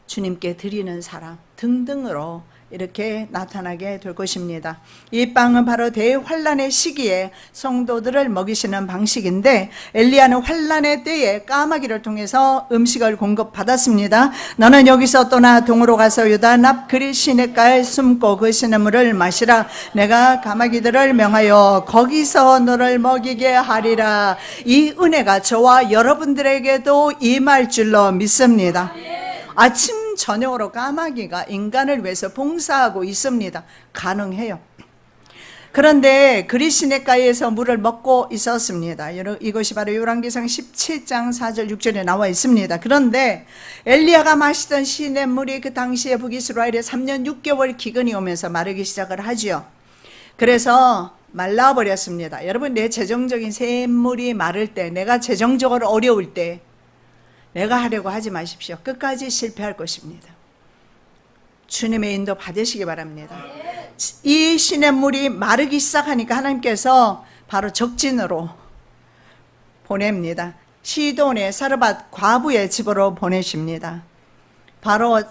주님께 드리는 사람 등등으로 이렇게 나타나게 될 것입니다. 이 빵은 바로 대환란의 시기에 성도들을 먹이시는 방식인데, 엘리야는 환란의 때에 까마귀를 통해서 음식을 공급받았습니다. 너는 여기서 떠나 동으로 가서 유다 납 그리 시냇가에 숨고 그 시냇물을 마시라. 내가 까마귀들을 명하여 거기서 너를 먹이게 하리라. 이 은혜가 저와 여러분들에게도 임할 줄로 믿습니다. 아침 저녁으로 까마귀가 인간을 위해서 봉사하고 있습니다. 가능해요. 그런데 그리시네가에서 물을 먹고 있었습니다. 이것이 바로 요한계시록 17장 4절 6절에 나와 있습니다. 그런데 엘리야가 마시던 시냇물이 그 당시에 북이스라엘에 3년 6개월 기근이 오면서 마르기 시작을 하지요. 그래서 말라버렸습니다. 여러분, 내 재정적인 샘물이 마를 때, 내가 재정적으로 어려울 때 내가 하려고 하지 마십시오. 끝까지 실패할 것입니다. 주님의 인도 받으시기 바랍니다. 이 시냇물이 마르기 시작하니까 하나님께서 바로 적진으로 보냅니다. 시돈의 사르밧 과부의 집으로 보내십니다. 바로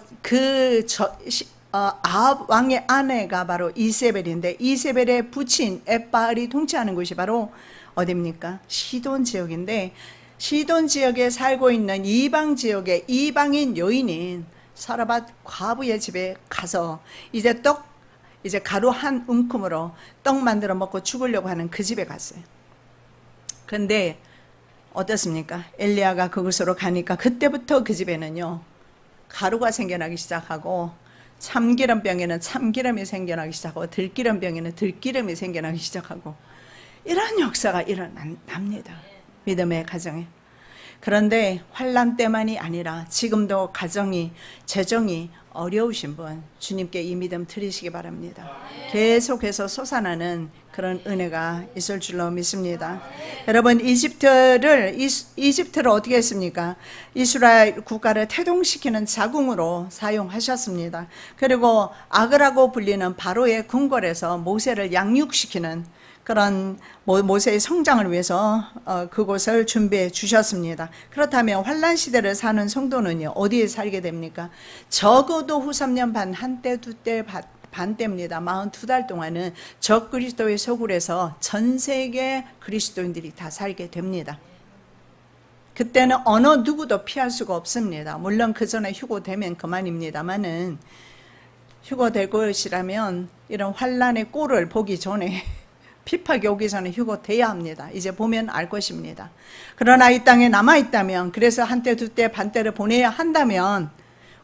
아합 왕의 아내가 바로 이세벨인데, 이세벨의 부친 엣바알이 통치하는 곳이 바로 어디입니까? 시돈 지역인데, 시돈 지역에 살고 있는 이방 지역의 이방인 여인인 사르밧 과부의 집에 가서 이제 가루 한 움큼으로 떡 만들어 먹고 죽으려고 하는 그 집에 갔어요. 근데 어떻습니까? 엘리야가 그곳으로 가니까 그때부터 그 집에는요, 가루가 생겨나기 시작하고, 참기름병에는 참기름이 생겨나기 시작하고, 들기름병에는 들기름이 생겨나기 시작하고, 이런 역사가 일어납니다. 믿음의 가정에. 그런데 환난 때만이 아니라 지금도 가정이, 재정이 어려우신 분 주님께 이 믿음 드리시기 바랍니다. 계속해서 솟아나는 그런 은혜가 있을 줄로 믿습니다. 여러분, 이집트를 어떻게 했습니까? 이스라엘 국가를 태동시키는 자궁으로 사용하셨습니다. 그리고 아그라고 불리는 바로의 궁궐에서 모세를 양육시키는 그런 모세의 성장을 위해서 그곳을 준비해 주셨습니다. 그렇다면 환란 시대를 사는 성도는요, 어디에 살게 됩니까? 적어도 후 3년 반, 한때 두때 반 때입니다. 42달 동안은 적그리스도의 소굴에서 전 세계 그리스도인들이 다 살게 됩니다. 그때는 어느 누구도 피할 수가 없습니다. 물론 그 전에 휴고되면 그만입니다만은, 휴고될 것이라면 이런 환란의 꼴을 보기 전에 핍박이 오기 전에 휴고돼야 합니다. 이제 보면 알 것입니다. 그러나 이 땅에 남아있다면, 그래서 한때 두때 반때를 보내야 한다면,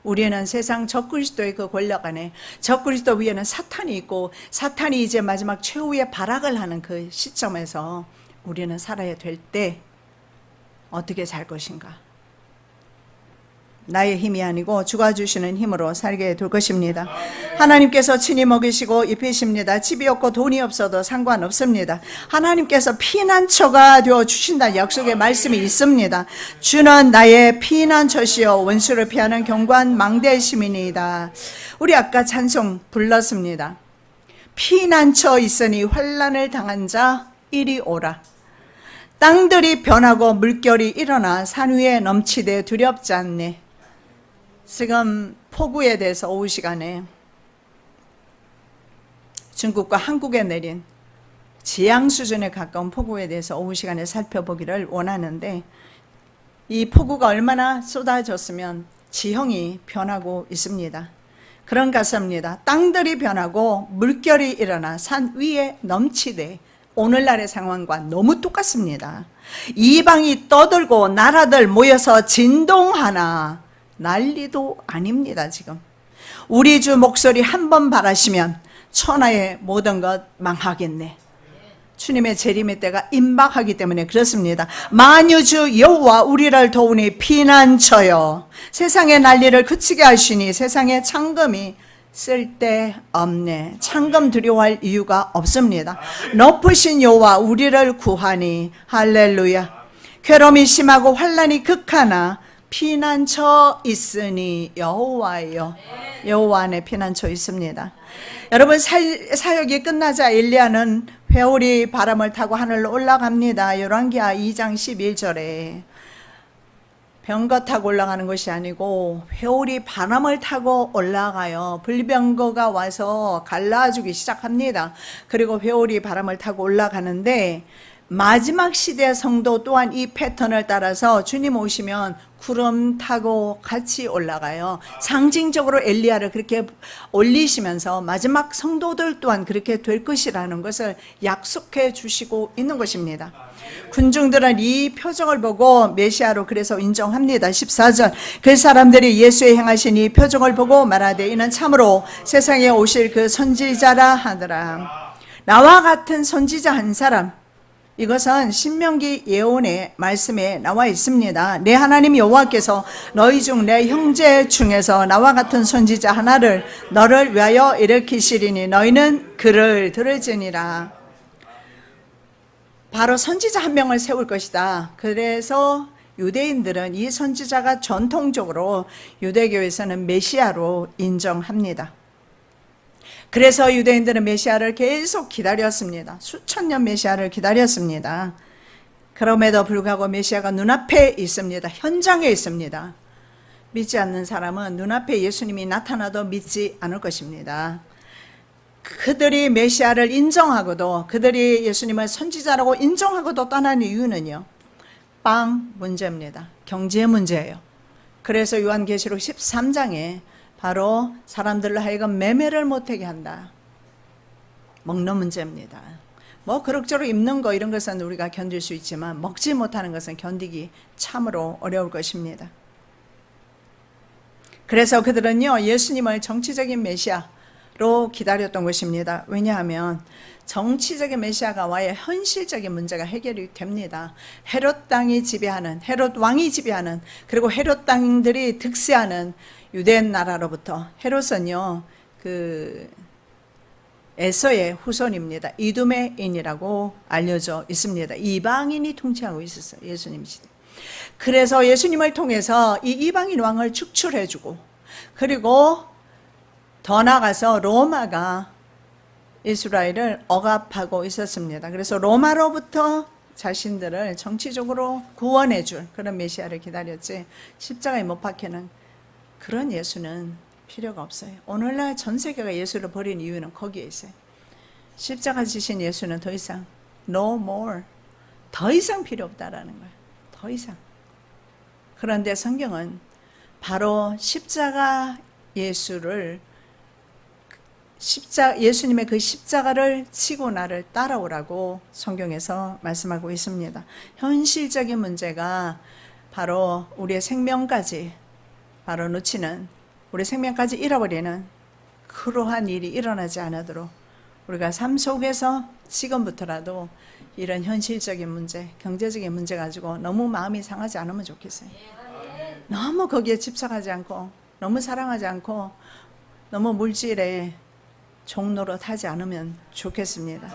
우리는 세상 적그리스도의 그 권력 안에, 적그리스도 위에는 사탄이 있고, 사탄이 이제 마지막 최후의 발악을 하는 그 시점에서 우리는 살아야 될 때 어떻게 살 것인가? 나의 힘이 아니고 주가 주시는 힘으로 살게 될 것입니다. 하나님께서 친히 먹이시고 입히십니다. 집이 없고 돈이 없어도 상관없습니다. 하나님께서 피난처가 되어 주신다는 약속의 말씀이 있습니다. 주는 나의 피난처시여 원수를 피하는 견고한 망대의 시민이다. 우리 아까 찬송 불렀습니다. 피난처 있으니 환난을 당한 자 이리 오라. 땅들이 변하고 물결이 일어나 산 위에 넘치되 두렵지 않네. 지금 폭우에 대해서 오후 시간에 중국과 한국에 내린 재앙 수준에 가까운 폭우에 대해서 오후 시간에 살펴보기를 원하는데, 이 폭우가 얼마나 쏟아졌으면 지형이 변하고 있습니다. 그런 가사입니다. 땅들이 변하고 물결이 일어나 산 위에 넘치되. 오늘날의 상황과 너무 똑같습니다. 이방이 떠들고 나라들 모여서 진동하나 난리도 아닙니다. 지금 우리 주 목소리 한 번 바라시면 천하의 모든 것 망하겠네. 주님의 재림의 때가 임박하기 때문에 그렇습니다. 만유주 여호와 우리를 도우니 피난처여, 세상의 난리를 그치게 하시니 세상의 창금이 쓸데없네. 창금 두려워할 이유가 없습니다. 높으신 여호와 우리를 구하니 할렐루야. 괴로움이 심하고 환난이 극하나 피난처 있으니 여호와예요. 여호와 안에 피난처 있습니다. 여러분, 사역이 끝나자 엘리야는 회오리 바람을 타고 하늘로 올라갑니다. 열왕기하 2장 11절에 병거 타고 올라가는 것이 아니고 회오리 바람을 타고 올라가요. 불병거가 와서 갈라주기 시작합니다. 그리고 회오리 바람을 타고 올라가는데, 마지막 시대 성도 또한 이 패턴을 따라서 주님 오시면 구름 타고 같이 올라가요. 상징적으로 엘리야를 그렇게 올리시면서 마지막 성도들 또한 그렇게 될 것이라는 것을 약속해 주시고 있는 것입니다. 군중들은 이 표적을 보고 메시아로 그래서 인정합니다. 14절, 그 사람들이 예수의 행하신 이 표적을 보고 말하되 이는 참으로 세상에 오실 그 선지자라 하더라. 나와 같은 선지자 한 사람, 이것은 신명기 예언의 말씀에 나와 있습니다. 내 하나님 여호와께서 너희 중 내 형제 중에서 나와 같은 선지자 하나를 너를 위하여 일으키시리니 너희는 그를 들을지니라. 바로 선지자 한 명을 세울 것이다. 그래서 유대인들은 이 선지자가 전통적으로 유대교에서는 메시아로 인정합니다. 그래서 유대인들은 메시아를 계속 기다렸습니다. 수천 년 메시아를 기다렸습니다. 그럼에도 불구하고 메시아가 눈앞에 있습니다. 현장에 있습니다. 믿지 않는 사람은 눈앞에 예수님이 나타나도 믿지 않을 것입니다. 그들이 메시아를 인정하고도, 그들이 예수님을 선지자라고 인정하고도 떠난 이유는요, 빵 문제입니다. 경제 문제예요. 그래서 요한계시록 13장에 바로 사람들로 하여금 매매를 못하게 한다. 먹는 문제입니다. 뭐 그럭저럭 입는 거 이런 것은 우리가 견딜 수 있지만 먹지 못하는 것은 견디기 참으로 어려울 것입니다. 그래서 그들은요, 예수님을 정치적인 메시아로 기다렸던 것입니다. 왜냐하면 정치적인 메시아가 와야 현실적인 문제가 해결이 됩니다. 헤롯 땅이 지배하는, 헤롯 왕이 지배하는, 그리고 헤롯 땅들이 득세하는 유대 나라로부터, 헤롯은요 에서의 후손입니다. 이두메인이라고 알려져 있습니다. 이방인이 통치하고 있었어요. 예수님 시대. 그래서 예수님을 통해서 이 이방인 왕을 축출해주고, 그리고 더 나아가서 로마가 이스라엘을 억압하고 있었습니다. 그래서 로마로부터 자신들을 정치적으로 구원해줄 그런 메시아를 기다렸지, 십자가에 못 박히는 그런 예수는 필요가 없어요. 오늘날 전 세계가 예수를 버린 이유는 거기에 있어요. 십자가 지신 예수는 더 이상 no more, 더 이상 필요 없다라는 거예요. 더 이상. 그런데 성경은 바로 십자가 예수님의 그 십자가를 치고 나를 따라오라고 성경에서 말씀하고 있습니다. 현실적인 문제가 바로 우리의 생명까지 바로 놓치는, 우리 생명까지 잃어버리는 그러한 일이 일어나지 않도록 우리가 삶 속에서 지금부터라도 이런 현실적인 문제, 경제적인 문제 가지고 너무 마음이 상하지 않으면 좋겠어요. 너무 거기에 집착하지 않고, 너무 사랑하지 않고, 너무 물질에 종로로 타지 않으면 좋겠습니다.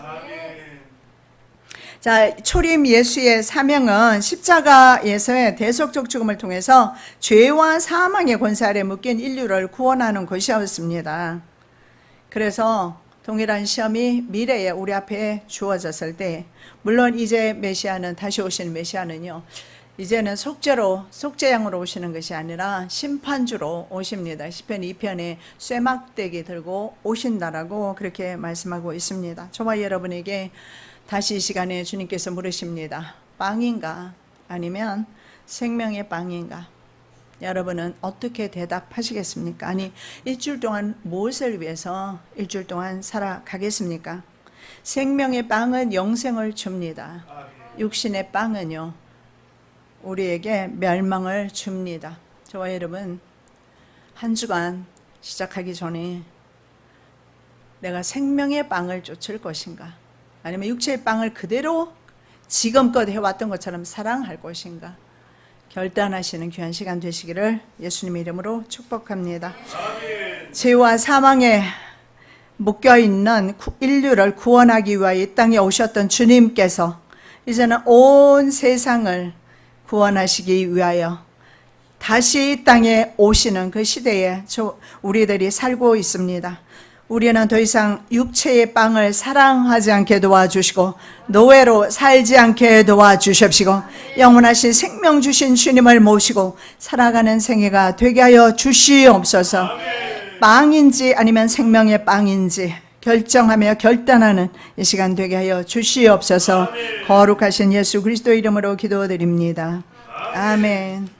자, 초림 예수의 사명은 십자가에서의 대속적 죽음을 통해서 죄와 사망의 권세 아래 묶인 인류를 구원하는 것이었습니다. 그래서 동일한 시험이 미래에 우리 앞에 주어졌을 때, 물론 이제 메시아는, 다시 오시는 메시아는요, 이제는 속죄양으로 오시는 것이 아니라 심판주로 오십니다. 시편 2편에 쇠막대기 들고 오신다라고 그렇게 말씀하고 있습니다. 저와 여러분에게 다시 이 시간에 주님께서 물으십니다. 빵인가? 아니면 생명의 빵인가? 여러분은 어떻게 대답하시겠습니까? 아니, 일주일 동안 무엇을 위해서 일주일 동안 살아가겠습니까? 생명의 빵은 영생을 줍니다. 육신의 빵은요, 우리에게 멸망을 줍니다. 저와 여러분, 한 주간 시작하기 전에 내가 생명의 빵을 쫓을 것인가? 아니면 육체의 빵을 그대로 지금껏 해왔던 것처럼 사랑할 것인가? 결단하시는 귀한 시간 되시기를 예수님의 이름으로 축복합니다. 죄와 사망에 묶여있는 인류를 구원하기 위하여 이 땅에 오셨던 주님께서 이제는 온 세상을 구원하시기 위하여 다시 이 땅에 오시는 그 시대에 우리들이 살고 있습니다. 우리는 더 이상 육체의 빵을 사랑하지 않게 도와주시고 노예로 살지 않게 도와주십시고 영원하신 생명 주신 주님을 모시고 살아가는 생애가 되게 하여 주시옵소서. 빵인지 아니면 생명의 빵인지 결정하며 결단하는 이 시간 되게 하여 주시옵소서. 거룩하신 예수 그리스도 이름으로 기도드립니다. 아멘.